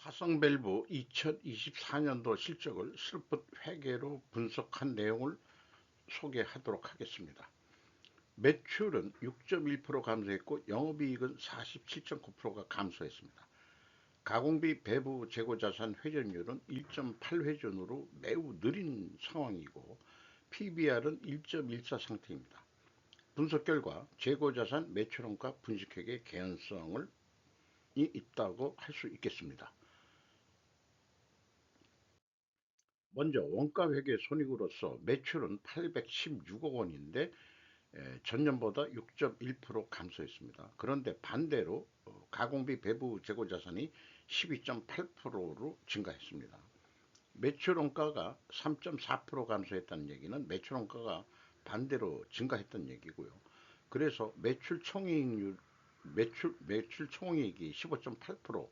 화성밸브 2024년도 실적을 슬픈 회계로 분석한 내용을 소개하도록 하겠습니다. 매출은 6.1% 감소했고 영업이익은 47.9%가 감소했습니다. 가공비 배부 재고자산 회전율은 1.8회전으로 매우 느린 상황이고 PBR은 1.14 상태입니다. 분석 결과 재고자산 매출원가 분식회계 개연성이 있다고 할 수 있겠습니다. 먼저 원가회계 손익으로서 매출은 816억 원인데 전년보다 6.1% 감소했습니다. 그런데 반대로 가공비 배부 재고자산이 12.8%로 증가했습니다. 매출 원가가 3.4% 감소했다는 얘기는 매출 원가가 반대로 증가했던 얘기고요. 그래서 매출 총이익이 15.8%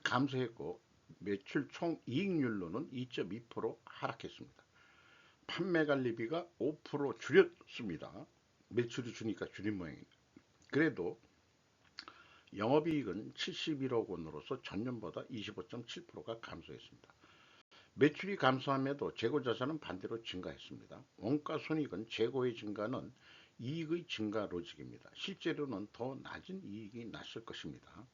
감소했고 매출 총이익률로는 2.2% 하락했습니다. 판매관리비가 5% 줄였습니다. 매출이 주니까 줄인 모양입니다. 그래도 영업이익은 71억 원으로서 전년보다 25.7%가 감소했습니다. 매출이 감소함에도 재고자산은 반대로 증가했습니다. 원가손익은 재고의 증가는 이익의 증가 로직입니다. 실제로는 더 낮은 이익이 났을 것입니다.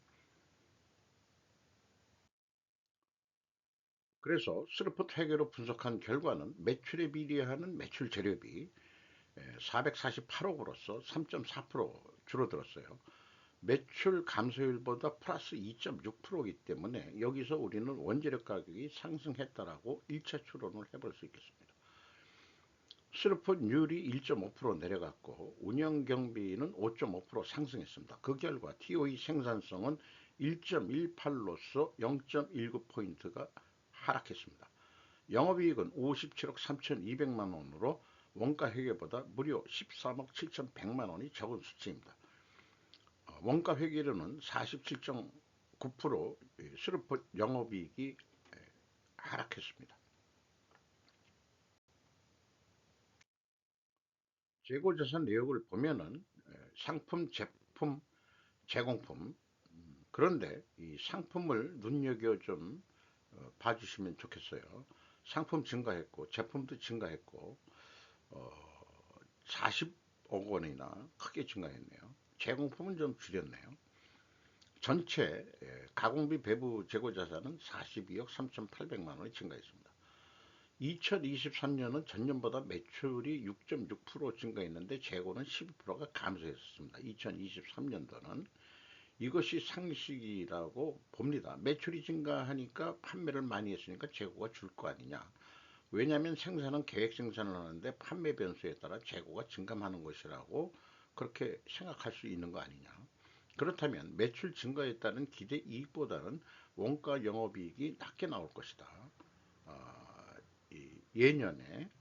그래서 스루풋 회계로 분석한 결과는 매출에 비례하는 매출 재료비 448억으로서 3.4% 줄어들었어요. 매출 감소율보다 플러스 2.6%이기 때문에 여기서 우리는 원재료 가격이 상승했다라고 1차 추론을 해볼 수 있겠습니다. 스루풋율이 1.5% 내려갔고 운영 경비는 5.5% 상승했습니다. 그 결과 TOE 생산성은 1.18로서 0.19포인트가 하락했습니다. 영업이익은 57억 3,200만 원으로 원가 회계보다 무려 13억 7,100만 원이 적은 수치입니다. 원가 회계로는 47.9% 스루풋 영업이익이 하락했습니다. 재고자산 내역을 보면은 상품, 제품, 제공품, 그런데 이 상품을 눈여겨 좀 봐주시면 좋겠어요. 상품 증가했고 제품도 증가했고 40억 원이나 크게 증가했네요. 제공품은 좀 줄였네요. 전체 가공비 배부 재고자산은 42억 3,800만 원이 증가했습니다. 2023년은 전년보다 매출이 6.6% 증가했는데 재고는 12%가 감소했습니다. 2023년도는 이것이 상식이라고 봅니다. 매출이 증가하니까 판매를 많이 했으니까 재고가 줄 거 아니냐. 왜냐하면 생산은 계획 생산을 하는데 판매 변수에 따라 재고가 증감하는 것이라고 그렇게 생각할 수 있는 거 아니냐. 그렇다면 매출 증가에 따른 기대 이익보다는 원가 영업이익이 낮게 나올 것이다. 예년에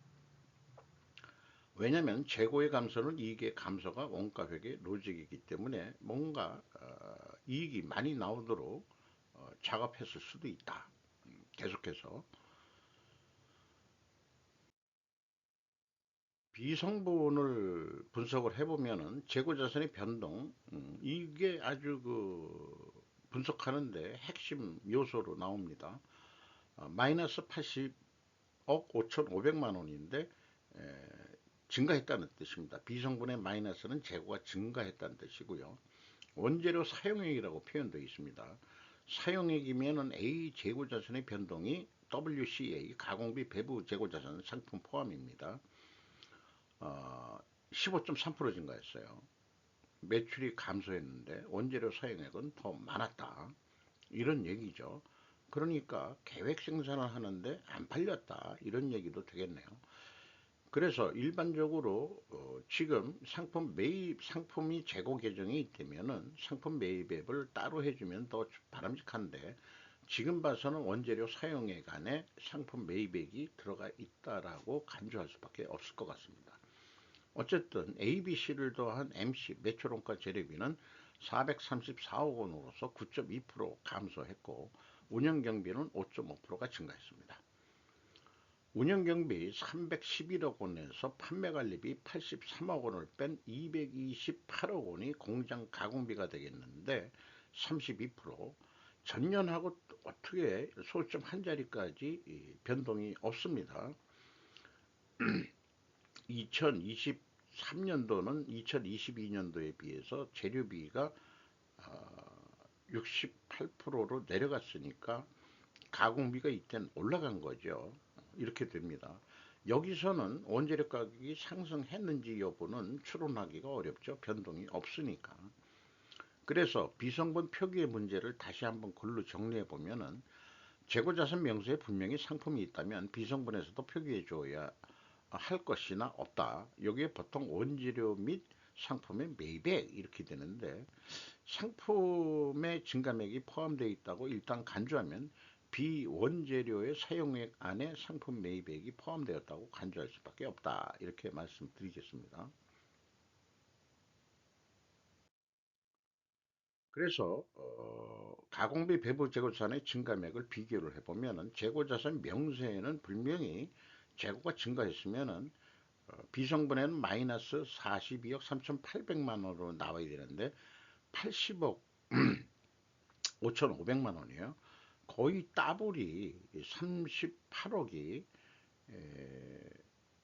왜냐하면 재고의 감소는 이익의 감소가 원가 회계 로직이기 때문에 뭔가 이익이 많이 나오도록 작업했을 수도 있다. 계속해서 비성분을 분석을 해보면은 재고자산의 변동 이게 아주 그 분석하는데 핵심 요소로 나옵니다. 마이너스 80억 5,500만 원인데 증가했다는 뜻입니다. 비성분의 마이너스는 재고가 증가했다는 뜻이고요. 원재료 사용액이라고 표현되어 있습니다. 사용액이면은 A 재고자산의 변동이 WCA 가공비 배부 재고자산 상품 포함입니다. 15.3% 증가했어요. 매출이 감소했는데 원재료 사용액은 더 많았다. 이런 얘기죠. 그러니까 계획 생산을 하는데 안 팔렸다. 이런 얘기도 되겠네요. 그래서 일반적으로 지금 상품이 재고 계정이 있다면은 상품 매입액을 따로 해주면 더 바람직한데 지금 봐서는 원재료 사용액 안에 상품 매입액이 들어가 있다라고 간주할 수밖에 없을 것 같습니다. 어쨌든 ABC를 더한 MC 매출원가 재료비는 434억 원으로서 9.2% 감소했고 운영경비는 5.5%가 증가했습니다. 운영경비 311억 원에서 판매관리비 83억 원을 뺀 228억 원이 공장 가공비가 되겠는데 32%, 전년하고 어떻게 소점 한 자리까지 변동이 없습니다. 2023년도는 2022년도에 비해서 재료비가 68%로 내려갔으니까 가공비가 이땐 올라간 거죠. 이렇게 됩니다. 여기서는 원재료 가격이 상승했는지 여부는 추론하기가 어렵죠. 변동이 없으니까. 그래서 비성분 표기의 문제를 다시 한번 글로 정리해 보면은 재고자산 명세에 분명히 상품이 있다면 비성분에서도 표기해 줘야 할 것이나 없다. 여기에 보통 원재료 및 상품의 매입액 이렇게 되는데 상품의 증가액이 포함되어 있다고 일단 간주하면 비원재료의 사용액 안에 상품 매입액이 포함되었다고 간주할 수밖에 없다. 이렇게 말씀드리겠습니다. 그래서 가공비 배부 재고자산의 증가액을 비교를 해보면 재고자산 명세에는 분명히 재고가 증가했으면 비성분에는 마이너스 42억 3,800만 원으로 나와야 되는데 80억 5,500만 원이에요. 거의 따블이 38억이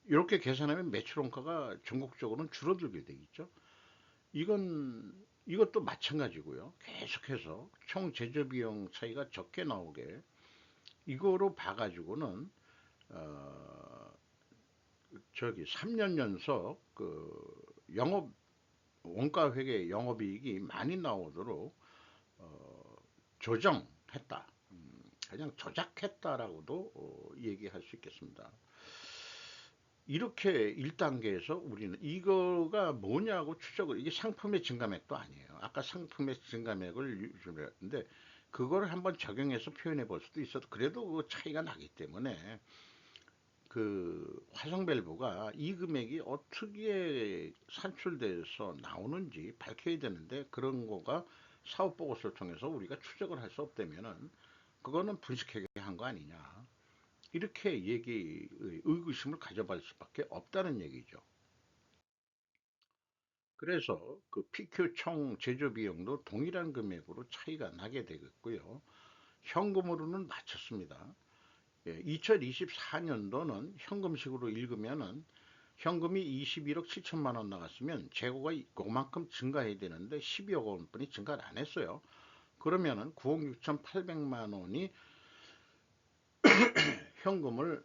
이렇게 계산하면 매출 원가가 전국적으로는 줄어들게 되겠죠. 이것도 마찬가지고요. 계속해서 총 제조 비용 차이가 적게 나오게 이거로 봐가지고는 어, 저기 3년 연속 그 영업 원가 회계 영업이익이 많이 나오도록 조정했다. 그냥 조작했다라고도 얘기할 수 있겠습니다. 이렇게 1단계에서 우리는 이거가 뭐냐고 추적을 이게 상품의 증가액도 아니에요. 아까 상품의 증가액을 유지했는데 그걸 한번 적용해서 표현해 볼 수도 있어도 그래도 그 차이가 나기 때문에 그 화성밸브가 이 금액이 어떻게 산출돼서 나오는지 밝혀야 되는데 그런 거가 사업 보고서를 통해서 우리가 추적을 할 수 없다면은 그거는 분식회계 한 거 아니냐. 이렇게 의구심을 가져볼 수밖에 없다는 얘기죠. 그래서 그 PQ 총 제조 비용도 동일한 금액으로 차이가 나게 되겠고요. 현금으로는 맞췄습니다. 2024년도는 현금식으로 읽으면은 현금이 21억 7천만 원 나갔으면 재고가 그만큼 증가해야 되는데 12억 원뿐이 증가를 안 했어요. 그러면은 9억 6,800만 원이 현금을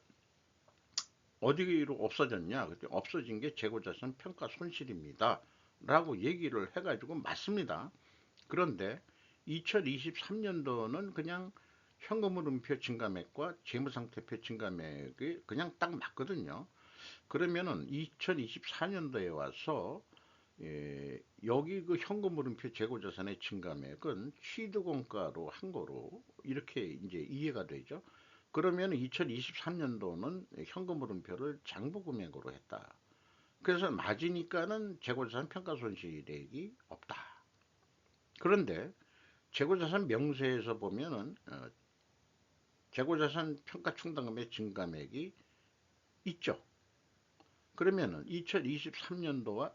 어디로 없어졌냐? 그때 없어진 게 재고자산 평가 손실입니다. 라고 얘기를 해가지고 맞습니다. 그런데 2023년도는 그냥 현금흐름표 증가액과 재무상태표 증가액이 그냥 딱 맞거든요. 그러면은 2024년도에 와서 여기 그 현금흐름표 재고자산의 증가액은 취득원가로 한 거로 이렇게 이제 이해가 되죠. 그러면 2023년도는 현금흐름표를 장부금액으로 했다. 그래서 맞으니까는 재고자산 평가손실액이 없다. 그런데 재고자산 명세에서 보면은 재고자산 평가충당금의 증감액이 있죠. 그러면은 2023년도와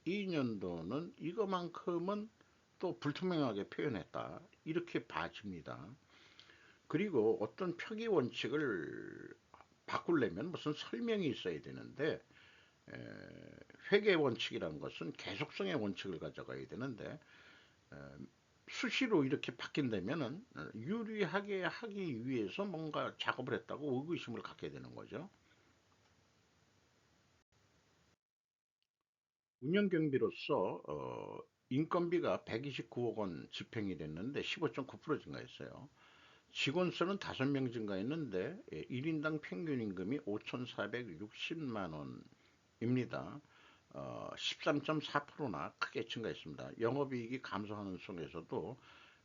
2022년도는 이거만큼은 또 불투명하게 표현했다. 이렇게 봐집니다. 그리고 어떤 표기 원칙을 바꾸려면 무슨 설명이 있어야 되는데 회계 원칙이라는 것은 계속성의 원칙을 가져가야 되는데 수시로 이렇게 바뀐다면은 유리하게 하기 위해서 뭔가 작업을 했다고 의구심을 갖게 되는 거죠. 운영 경비로서 인건비가 129억 원 집행이 됐는데 15.9% 증가했어요. 직원 수는 5명 증가했는데 1인당 평균 임금이 5,460만 원입니다. 13.4%나 크게 증가했습니다. 영업이익이 감소하는 속에서도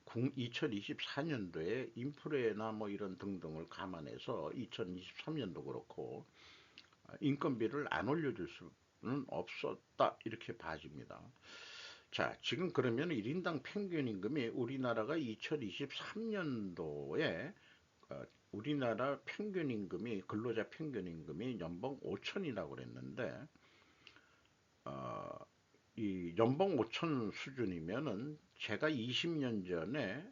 2024년도에 인프레나 뭐 이런 등등을 감안해서 2023년도 그렇고 인건비를 안 올려줄 수는 없었다 이렇게 봐집니다. 자, 지금 그러면 1인당 평균 임금이 우리나라가 2023년도에 우리나라 평균 임금이 근로자 평균 임금이 연봉 5천이라고 그랬는데 이 연봉 5천 수준이면은 제가 20년 전에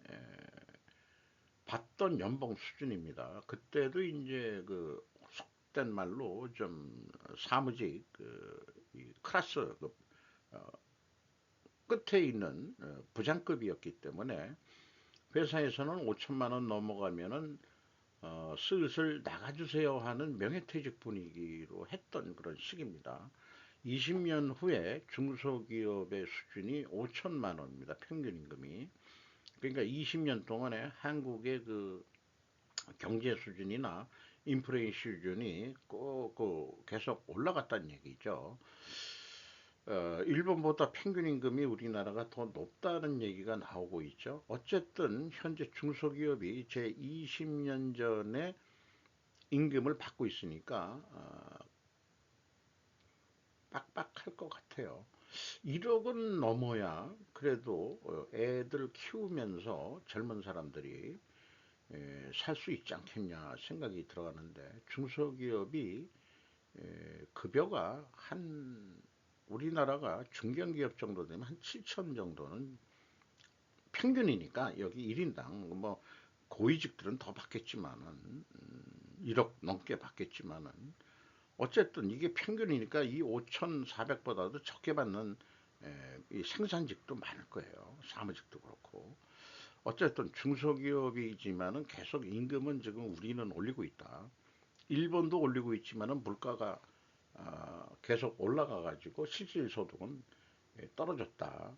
받던 연봉 수준입니다. 그때도 이제 그 속된 말로 좀 사무직 이 클래스 어, 끝에 있는 부장급이었기 때문에 회사에서는 5천만 원 넘어가면은 슬슬 나가주세요 하는 명예퇴직 분위기로 했던 그런 시기입니다. 20년 후에 중소기업의 수준이 5천만 원입니다. 평균 임금이. 그러니까 20년 동안에 한국의 그 경제 수준이나 인플레이션 수준이 꼭 계속 올라갔다는 얘기죠. 일본보다 평균 임금이 우리나라가 더 높다는 얘기가 나오고 있죠. 어쨌든 현재 중소기업이 제 20년 전에 임금을 받고 있으니까 빡빡할 것 같아요. 1억은 넘어야 그래도 애들 키우면서 젊은 사람들이 살 수 있지 않겠냐 생각이 들어가는데 중소기업이 급여가 한 우리나라가 중견기업 정도 되면 한 7천 정도는 평균이니까 여기 1인당 뭐 고위직들은 더 받겠지만은 1억 넘게 받겠지만은 어쨌든 이게 평균이니까 이 5,400보다도 적게 받는 이 생산직도 많을 거예요. 사무직도 그렇고. 어쨌든 중소기업이지만은 계속 임금은 지금 우리는 올리고 있다. 일본도 올리고 있지만은 물가가 계속 올라가 가지고 실질 소득은 떨어졌다.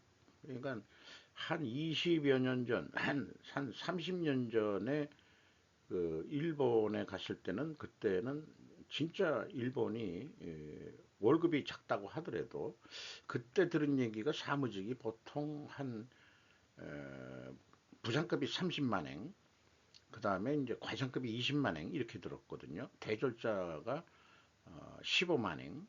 그러니까 한 20여 년 전, 한 30년 전에 그 일본에 갔을 때는 그때는 진짜 일본이 월급이 작다고 하더라도 그때 들은 얘기가 사무직이 보통 한 부장급이 30만 엔, 그 다음에 이제 과장급이 20만 엔 이렇게 들었거든요. 대졸자가 15만 엔,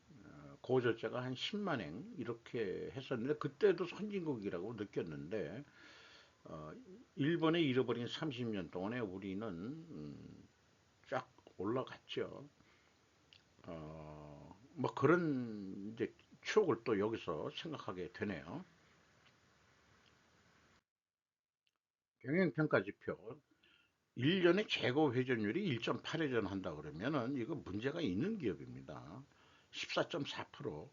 고졸자가 한 10만 엔 이렇게 했었는데 그때도 선진국이라고 느꼈는데 어, 일본에 잃어버린 30년 동안에 우리는 쫙 올라갔죠. 뭐 그런 이제 추억을 또 여기서 생각하게 되네요. 경영평가지표 1년에 재고 회전율이 1.8회전 한다 그러면은 이거 문제가 있는 기업입니다. 14.4%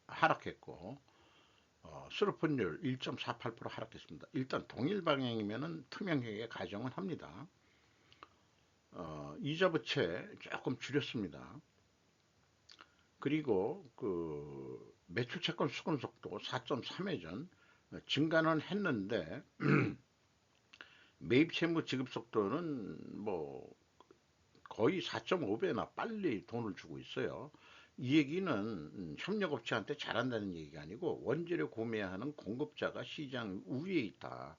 하락했고 수르폰율 1.48% 하락했습니다. 일단 동일 방향이면은 투명하게 가정을 합니다. 이자 부채 조금 줄였습니다. 그리고 그 매출 채권 수급 속도 4.3회전 증가는 했는데 매입 채무 지급 속도는 뭐 거의 4.5배나 빨리 돈을 주고 있어요. 이 얘기는 협력업체한테 잘한다는 얘기가 아니고 원재료 구매하는 공급자가 시장 우위에 있다.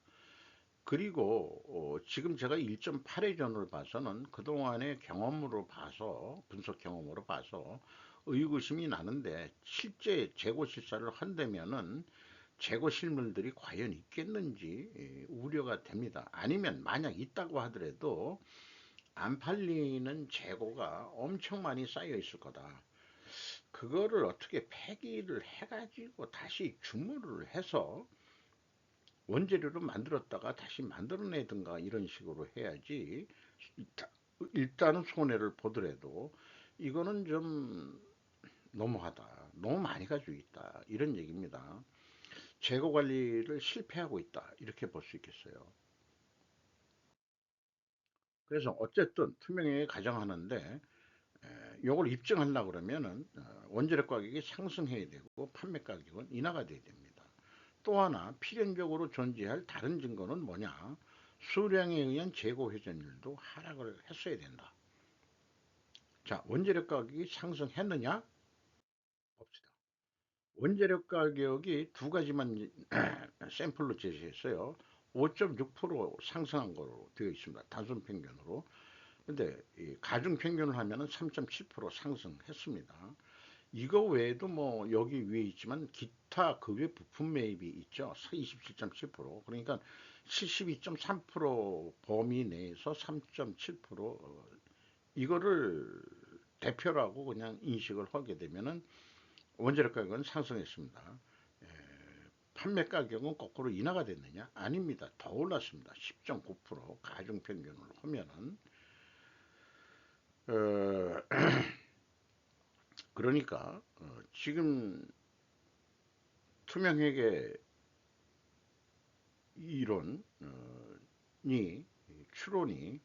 그리고 지금 제가 1.8회전을 봐서는 그동안의 경험으로 봐서 분석 경험으로 봐서 의구심이 나는데 실제 재고 실사를 한다면은 재고 실물들이 과연 있겠는지 우려가 됩니다. 아니면 만약 있다고 하더라도 안 팔리는 재고가 엄청 많이 쌓여 있을 거다. 그거를 어떻게 폐기를 해가지고 다시 주문을 해서 원재료로 만들었다가 다시 만들어내든가 이런 식으로 해야지. 일단은 손해를 보더라도 이거는 좀 너무하다. 너무 많이 가지고 있다. 이런 얘기입니다. 재고 관리를 실패하고 있다. 이렇게 볼 수 있겠어요. 그래서 어쨌든 투명하게 가정하는데 이걸 입증하려고 그러면은 원재료 가격이 상승해야 되고 판매 가격은 인하가 돼야 됩니다. 또 하나 필연적으로 존재할 다른 증거는 뭐냐? 수량에 의한 재고 회전율도 하락을 했어야 된다. 자, 원재료 가격이 상승했느냐? 봅시다. 원재료 가격이 두 가지만 샘플로 제시했어요. 5.6% 상승한 거로 되어 있습니다. 단순 평균으로. 근데 가중 평균을 하면은 3.7% 상승했습니다. 이거 외에도 뭐 여기 위에 있지만 기타 그 외 부품 매입이 있죠. 27.7%. 그러니까 72.3% 범위 내에서 3.7% 이거를 대표라고 그냥 인식을 하게 되면은 원재료 가격은 상승했습니다. 판매 가격은 거꾸로 인하가 됐느냐? 아닙니다. 더 올랐습니다. 10.9% 가중평균을 하면은 어, 그러니까 지금 투명회계 이론이 추론이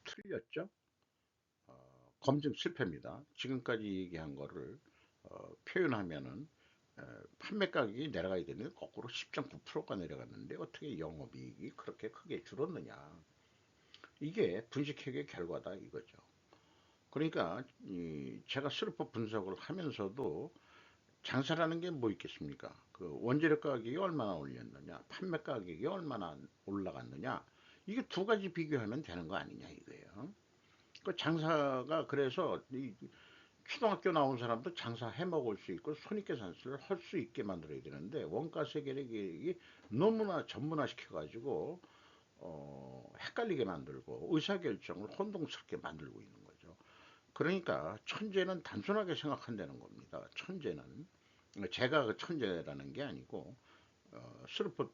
틀렸죠. 검증 실패입니다. 지금까지 얘기한 거를 표현하면은 판매 가격이 내려가야 되는데 거꾸로 10.9%가 내려갔는데 어떻게 영업이익이 그렇게 크게 줄었느냐. 이게 분식회계 결과다 이거죠. 그러니까 제가 슬퍼 분석을 하면서도 장사라는 게 뭐 있겠습니까? 그 원재료 가격이 얼마나 올렸느냐, 판매 가격이 얼마나 올라갔느냐, 이게 두 가지 비교하면 되는 거 아니냐 이거예요. 그 장사가 그래서 이 초등학교 나온 사람도 장사해 먹을 수 있고 손익계산서를 할 수 있게 만들어야 되는데 원가 세계의 계획이 너무나 전문화 시켜가지고 헷갈리게 만들고 의사결정을 혼동스럽게 만들고 있는 거죠. 그러니까 천재는 단순하게 생각한다는 겁니다. 천재는 제가 그 천재라는 게 아니고 스루폿을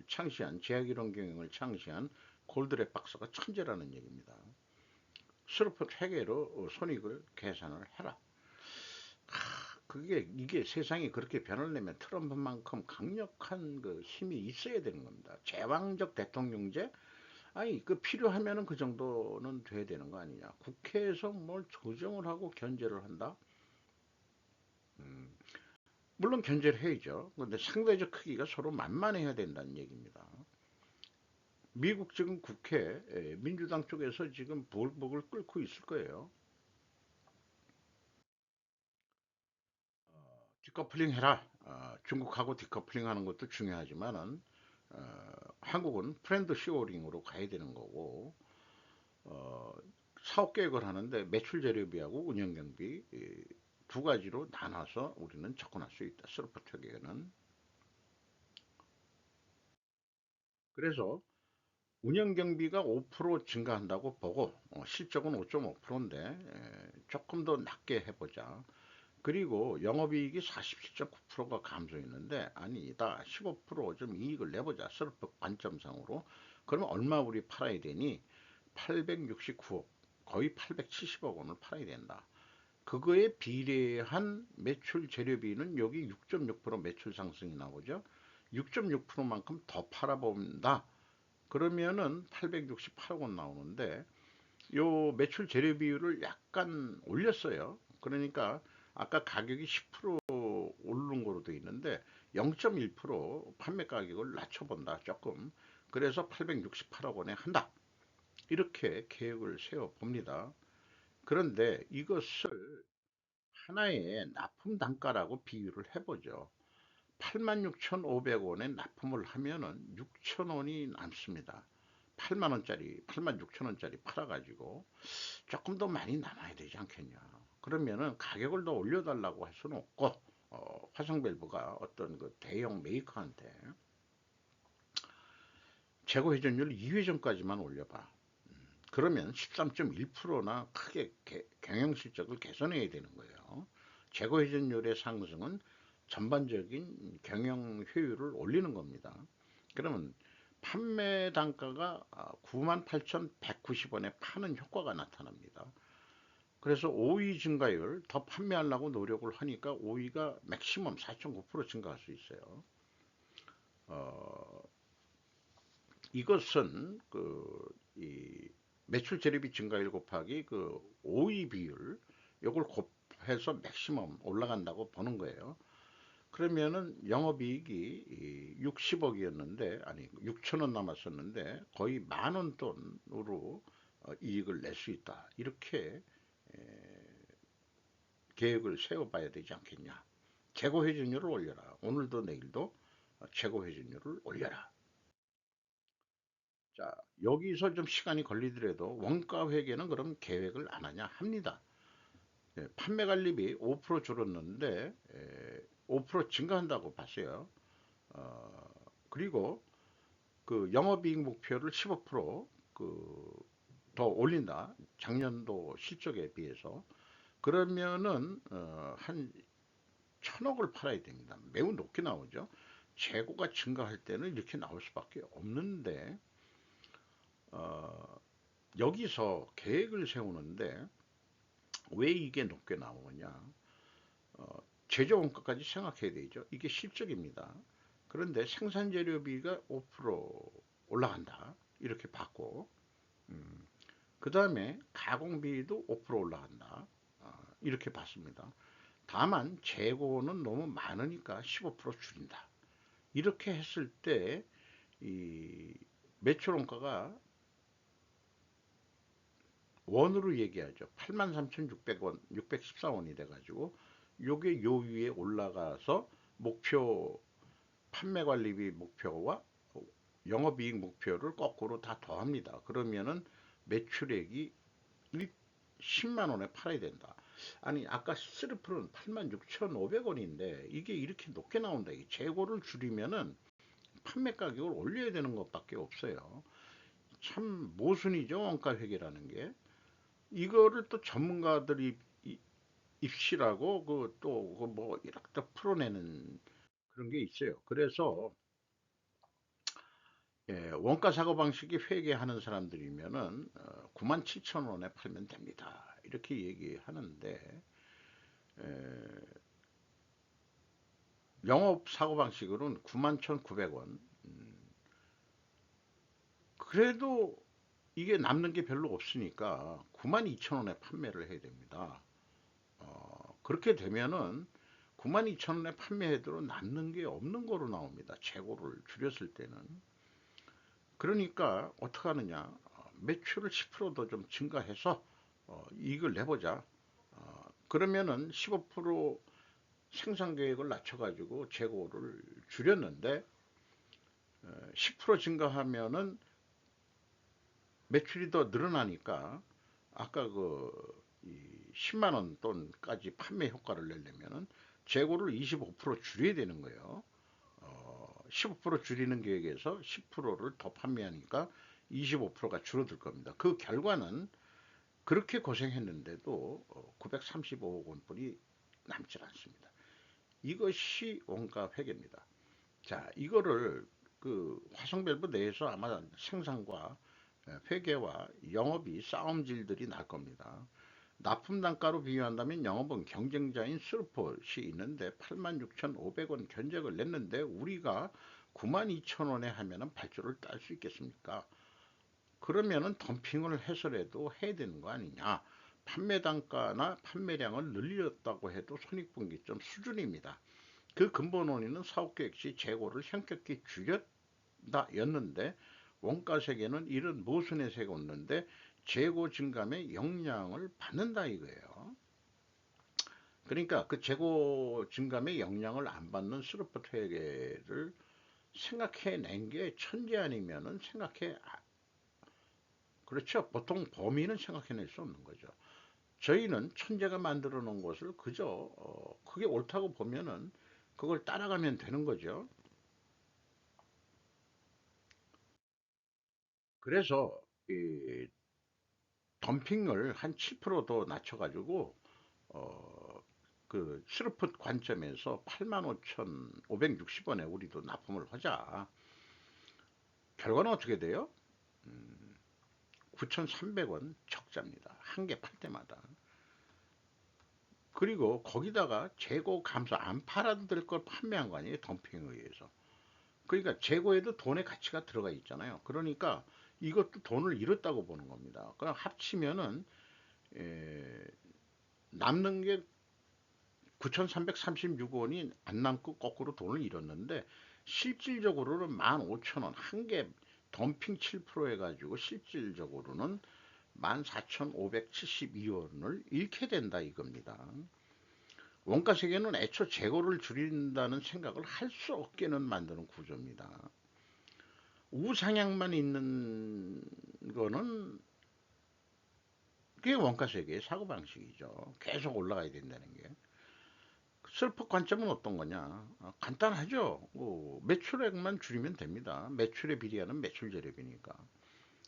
창시한 제약이론 경영을 창시한 골드랩 박사가 천재라는 얘기입니다. 스루폿 회계로 손익을 계산을 해라. 그게 이게 세상이 그렇게 변하려면 트럼프만큼 강력한 그 힘이 있어야 되는 겁니다. 제왕적 대통령제 아니 그 필요하면은 그 정도는 돼야 되는 거 아니냐. 국회에서 뭘 조정을 하고 견제를 한다. 음, 물론 견제를 해야죠. 근데 상대적 크기가 서로 만만해야 된다는 얘기입니다. 미국 지금 국회 민주당 쪽에서 지금 볼복을 끓고 있을 거예요. 디커플링 해라. 중국하고 디커플링 하는 것도 중요하지만은 한국은 프렌드 시어링으로 가야 되는 거고 어, 사업 계획을 하는데 매출 재료비하고 운영 경비 두 가지로 나눠서 우리는 접근할 수 있다. 서포트 계획은. 그래서 운영 경비가 5% 증가한다고 보고 실적은 5.5%인데 조금 더 낮게 해보자. 그리고 영업이익이 47.9%가 감소했는데 아니다 15%좀 이익을 내보자 서로법 관점상으로 그러면 얼마 우리 팔아야 되니 869억 거의 870억 원을 팔아야 된다. 그거에 비례한 매출 재료비는 여기 6.6% 매출 상승이 나오죠. 6.6%만큼 더 팔아본다. 그러면은 868억 원 나오는데 요 매출 재료 비율을 약간 올렸어요. 그러니까 아까 가격이 10% 오른 거로 돼 있는데 0.1% 판매 가격을 낮춰본다 조금. 그래서 868억 원에 한다. 이렇게 계획을 세워 봅니다. 그런데 이것을 하나의 납품 단가라고 비유를 해보죠. 86,500원에 납품을 하면은 6,000원이 남습니다. 8만원짜리, 86,000원짜리 팔아가지고 조금 더 많이 남아야 되지 않겠냐. 그러면은 가격을 더 올려달라고 할 수는 없고, 화성밸브가 어떤 그 대형 메이커한테 재고 회전율 2회전까지만 올려봐. 그러면 13.1%나 크게 경영 실적을 개선해야 되는 거예요. 재고 회전율의 상승은 전반적인 경영 효율을 올리는 겁니다. 그러면 판매 단가가 98,190원에 파는 효과가 나타납니다. 그래서 OE 증가율 더 판매하려고 노력을 하니까 OE가 맥시멈 4.9% 증가할 수 있어요. 어, 이것은 이 매출 재료비 증가율 곱하기 그 OE 비율 요걸 곱해서 맥시멈 올라간다고 보는 거예요. 그러면은 영업이익이 60억이었는데 아니 6천원 남았었는데 거의 만원 돈으로 이익을 낼 수 있다. 이렇게 계획을 세워봐야 되지 않겠냐. 재고 회전율을 올려라. 오늘도 내일도 재고 회전율을 올려라. 자, 여기서 좀 시간이 걸리더라도 원가 회계는 그럼 계획을 안 하냐 합니다. 판매 관리비 5% 줄었는데 5% 증가한다고 봤어요. 그리고 그 영업이익 목표를 15%더 올린다. 작년도 실적에 비해서. 그러면은 한 천억을 팔아야 됩니다. 매우 높게 나오죠. 재고가 증가할 때는 이렇게 나올 수밖에 없는데 어, 여기서 계획을 세우는데 왜 이게 높게 나오느냐? 어, 제조 원가까지 생각해야 되죠. 이게 실적입니다. 그런데 생산 재료비가 5% 올라간다. 이렇게 봤고, 그 다음에 가공비도 5% 올라간다. 이렇게 봤습니다. 다만 재고는 너무 많으니까 15% 줄인다. 이렇게 했을 때 이 매출 원가가 원으로 얘기하죠. 83,600원, 614원이 돼가지고 요게 요 위에 올라가서 목표 판매관리비 목표와 영업이익 목표를 거꾸로 다 더합니다. 그러면은 매출액이 10만 원에 팔아야 된다. 아니 아까 스리프는 86,500원인데 이게 이렇게 높게 나온다. 이 재고를 줄이면은 판매 가격을 올려야 되는 것밖에 없어요. 참 모순이죠. 원가 회계라는 게. 이거를 또 전문가들이 입시라고 그 또 그 뭐 이렇게 또 풀어내는 그런 게 있어요. 그래서 예, 원가 사고 방식이 회계하는 사람들이면은 97,000원에 팔면 됩니다. 이렇게 얘기하는데 영업 사고 방식으로는 91,900원. 그래도 이게 남는 게 별로 없으니까 92,000원에 판매를 해야 됩니다. 그렇게 되면은 92,000원에 판매해도 남는 게 없는 거로 나옵니다. 재고를 줄였을 때는. 그러니까 어떻게 하느냐? 매출을 10%더 좀 증가해서 이익을 내보자. 그러면은 15% 생산 계획을 낮춰가지고 재고를 줄였는데 10% 증가하면은 매출이 더 늘어나니까 아까 그 10만 원 돈까지 판매 효과를 내려면은 재고를 25% 줄여야 되는 거예요. 15% 줄이는 계획에서 10%를 더 판매하니까 25%가 줄어들 겁니다. 그 결과는 그렇게 고생했는데도 935억 원뿐이 남질 않습니다. 이것이 원가 회계입니다. 자, 이거를 그 화성밸브 내에서 아마 생산과 회계와 영업이 싸움질들이 날 겁니다. 납품 단가로 비교한다면 영업은 경쟁자인 스루폿이 있는데 86,500원 견적을 냈는데 우리가 92,000원에 하면은 발주를 딸 수 있겠습니까? 그러면은 덤핑을 해서라도 해야 되는 거 아니냐? 판매 단가나 판매량을 늘렸다고 해도 손익분기점 수준입니다. 그 근본 원인은 사업계획 시 재고를 현격히 줄였다 였는데 원가 세계는 이런 모순의 세가 없는데 재고 증감의 영향을 받는다 이거예요. 그러니까 그 재고 증감의 영향을 안 받는 스루퍼 회계를 생각해낸 게 천재 아니면은 그렇죠. 보통 범인은 생각해낼 수 없는 거죠. 저희는 천재가 만들어 놓은 것을 그저 그게 옳다고 보면은 그걸 따라가면 되는 거죠. 그래서 이 덤핑을 한 7%더 낮춰가지고 어, 그 스루풋 관점에서 85,560원에 우리도 납품을 하자. 결과는 어떻게 돼요? 9,300원 적자입니다. 한 개 팔 때마다. 그리고 거기다가 재고 감소 안 팔아도 될 걸 판매한 거 아니에요? 덤핑에 의해서. 그러니까 재고에도 돈의 가치가 들어가 있잖아요. 그러니까 이것도 돈을 잃었다고 보는 겁니다. 그럼 합치면은 에, 남는 게 9,336원이 안 남고 거꾸로 돈을 잃었는데 실질적으로는 15,000원 한 개 덤핑 7% 해가지고 실질적으로는 14,572원을 잃게 된다 이겁니다. 원가 세계는 애초 재고를 줄인다는 생각을 할 수 없게는 만드는 구조입니다. 우상향만 있는 거는 그게 원가 세계의 사고방식이죠. 계속 올라가야 된다는 게. 셀프 관점은 어떤 거냐? 간단하죠. 매출액만 줄이면 됩니다. 매출에 비례하는 매출 재료비니까.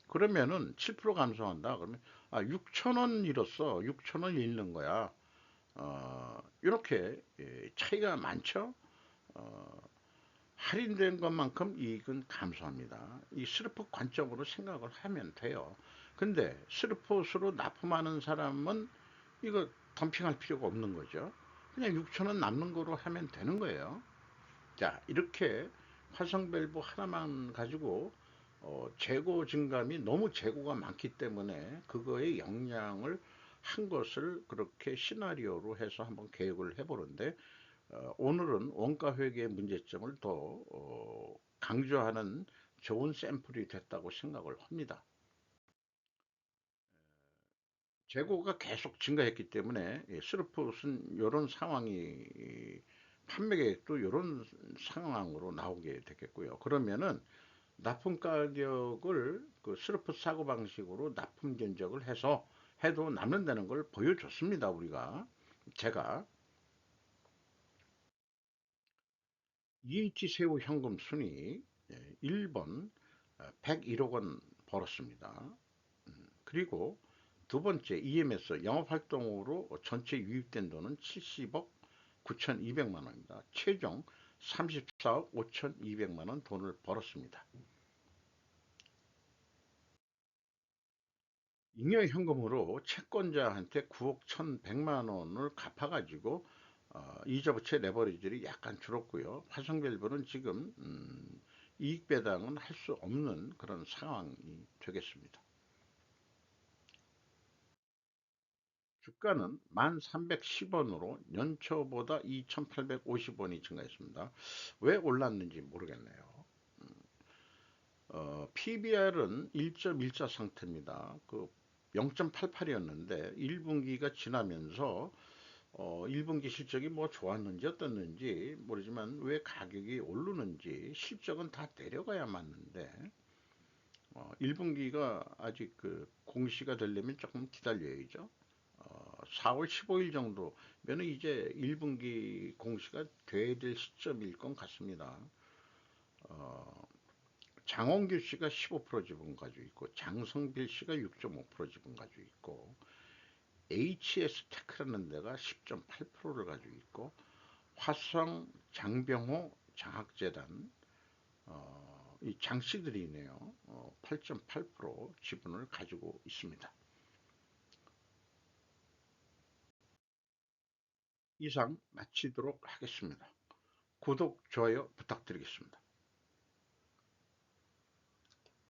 그러면은 7% 감소한다. 그러면 6천 원 잃었어. 6천 원 잃는 거야. 이렇게 차이가 많죠. 어, 할인된 것만큼 이익은 감소합니다. 이 스루프 관점으로 생각을 하면 돼요. 근데 스루프로 납품하는 사람은 이거 덤핑할 필요가 없는 거죠. 그냥 6,000원 남는 거로 하면 되는 거예요. 자, 이렇게 화성밸브 하나만 가지고 재고 증감이 너무 재고가 많기 때문에 그거의 역량을 한 것을 그렇게 시나리오로 해서 한번 계획을 해보는데, 오늘은 원가 회계의 문제점을 더 강조하는 좋은 샘플이 됐다고 생각을 합니다. 재고가 계속 증가했기 때문에 스루풋은 이런 상황이 판매 계획도 이런 상황으로 나오게 되겠고요. 그러면은 납품 가격을 그 스루풋 사고 방식으로 납품 견적을 해서 해도 남는다는 걸 보여줬습니다. 우리가 제가 EH 세후 현금 순이익 1번 101억 원 벌었습니다. 그리고 두 번째 EMS 영업활동으로 전체 유입된 돈은 70억 9,200만 원입니다. 최종 34억 5,200만 원 돈을 벌었습니다. 잉여 현금으로 채권자한테 9억 1,100만 원을 갚아가지고 이자부채 레버리지를 약간 줄었고요. 화성밸브는 지금 이익 배당은 할 수 없는 그런 상황이 되겠습니다. 주가는 1,310원으로 연초보다 2,850원이 증가했습니다. 왜 올랐는지 모르겠네요. PBR은 1.14 상태입니다. 그 0.88이었는데 1분기가 지나면서 1분기 실적이 뭐 좋았는지 어떻는지 모르지만 왜 가격이 오르는지 실적은 다 내려가야 맞는데 1분기가 아직 그 공시가 되려면 조금 기다려야죠. 4월 15일 정도면 이제 1분기 공시가 돼야 될 시점일 것 같습니다. 어, 장원규 씨가 15% 지분 가지고 있고 장성필 씨가 6.5% 지분 가지고 있고 HS 테크라는 데가 10.8%를 가지고 있고 화성 장병호 장학재단 이 장씨들이네요. 8.8% 지분을 가지고 있습니다. 이상 마치도록 하겠습니다. 구독, 좋아요 부탁드리겠습니다.